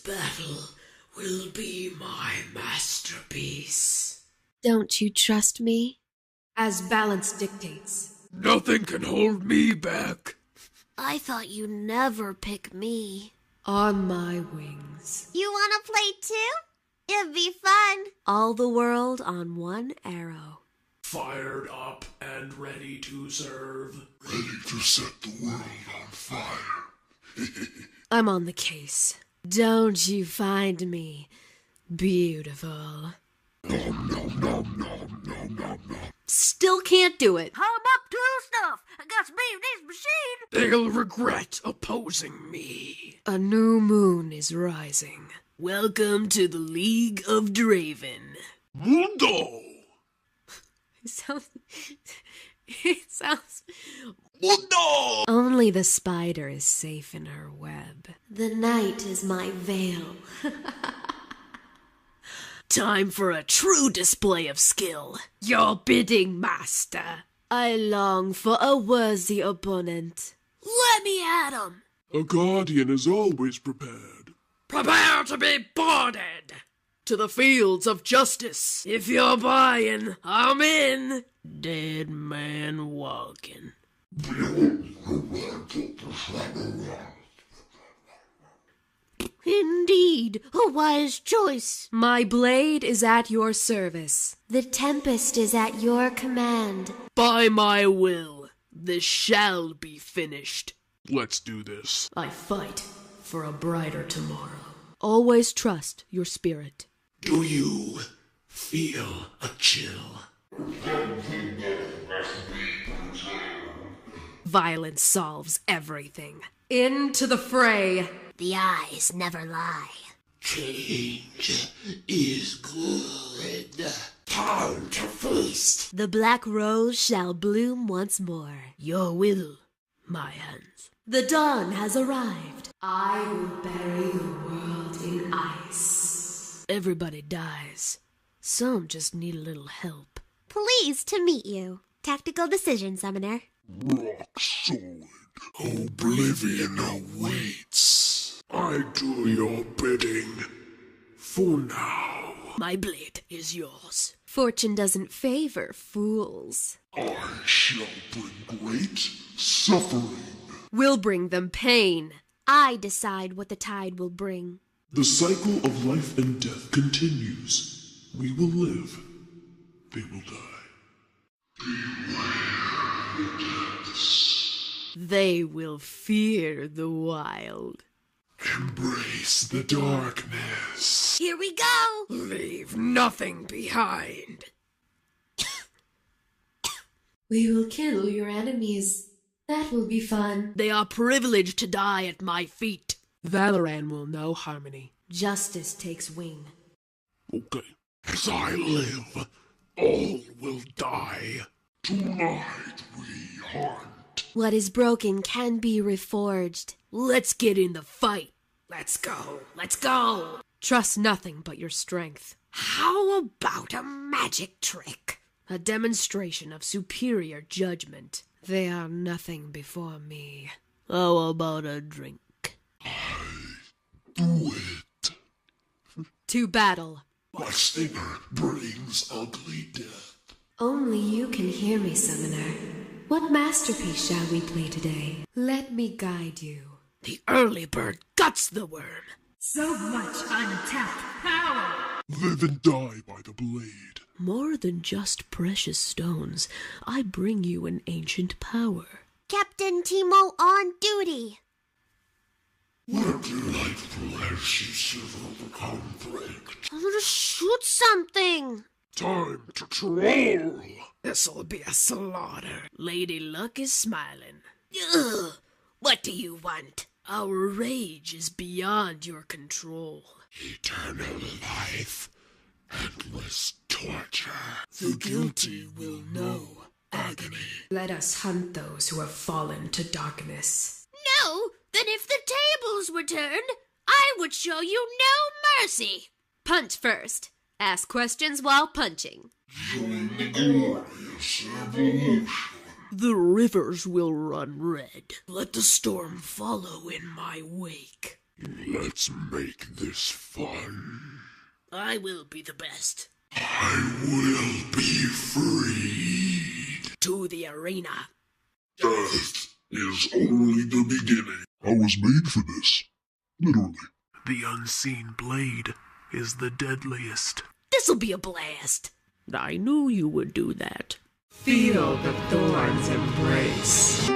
battle will be my masterpiece. Don't you trust me? As balance dictates. Nothing can hold me back. I thought you'd never pick me. On my wings. You wanna play too? It'd be fun. All the world on one arrow. Fired up and ready to serve. Ready to set the world on fire. I'm on the case. Don't you find me beautiful? Nom nom nom nom nom nom nom. Still can't do it. I'm up to stuff. I got some in this machine. They'll regret opposing me. A new moon is rising. Welcome to the League of Draven. Mundo! It sounds... Mundo! Only the spider is safe in her web. The night is my veil. Time for a true display of skill. Your bidding, master. I long for a worthy opponent. Let me at him. A guardian is always prepared. Prepare to be boarded. To the fields of justice. If you're buying, I'm in. Dead man walking. Indeed, a wise choice. My blade is at your service. The tempest is at your command. By my will, this shall be finished. Let's do this. I fight for a brighter tomorrow. Always trust your spirit. Do you feel a chill? Violence solves everything. Into the fray. The eyes never lie. Change is good. Time to feast. The black rose shall bloom once more. Your will, my hands. The dawn has arrived. I will bury the world in ice. Everybody dies. Some just need a little help. Pleased to meet you. Tactical decision, Summoner. Rock solid. Oblivion awaits. I do your bidding. For now. My blade is yours. Fortune doesn't favor fools. I shall bring great suffering. We'll bring them pain. I decide what the tide will bring. The cycle of life and death continues. We will live. They will die. Beware the depths. They will fear the wild. Embrace the darkness. Here we go. Leave nothing behind. We will kill your enemies. That will be fun. They are privileged to die at my feet. Valoran will know harmony. Justice takes wing. Okay. As I live, all will die. Tonight we hunt. What is broken can be reforged. Let's get in the fight. Let's go. Let's go. Trust nothing but your strength. How about a magic trick? A demonstration of superior judgment. They are nothing before me. How about a drink? Do it. To battle. My stinger brings ugly death. Only you can hear me, Summoner. What masterpiece shall we play today? Let me guide you. The early bird guts the worm. So much untapped power! Live and die by the blade. More than just precious stones, I bring you an ancient power. Captain Timo on duty. What a delightful as she severed the conflict. I'm gonna shoot something. Time to troll. This'll be a slaughter. Lady Luck is smiling. Ugh! What do you want? Our rage is beyond your control. Eternal life. Endless torture. The guilty will know agony. Let us hunt those who have fallen to darkness. No, then if the tables were turned, I would show you no mercy. Punch first. Ask questions while punching. Join the glorious evolution. The rivers will run red. Let the storm follow in my wake. Let's make this fun. I will be the best. I will be freed. To the arena. Death is only the beginning. I was made for this. Literally. The unseen blade is the deadliest. This'll be a blast. I knew you would do that. Feel the thorns embrace.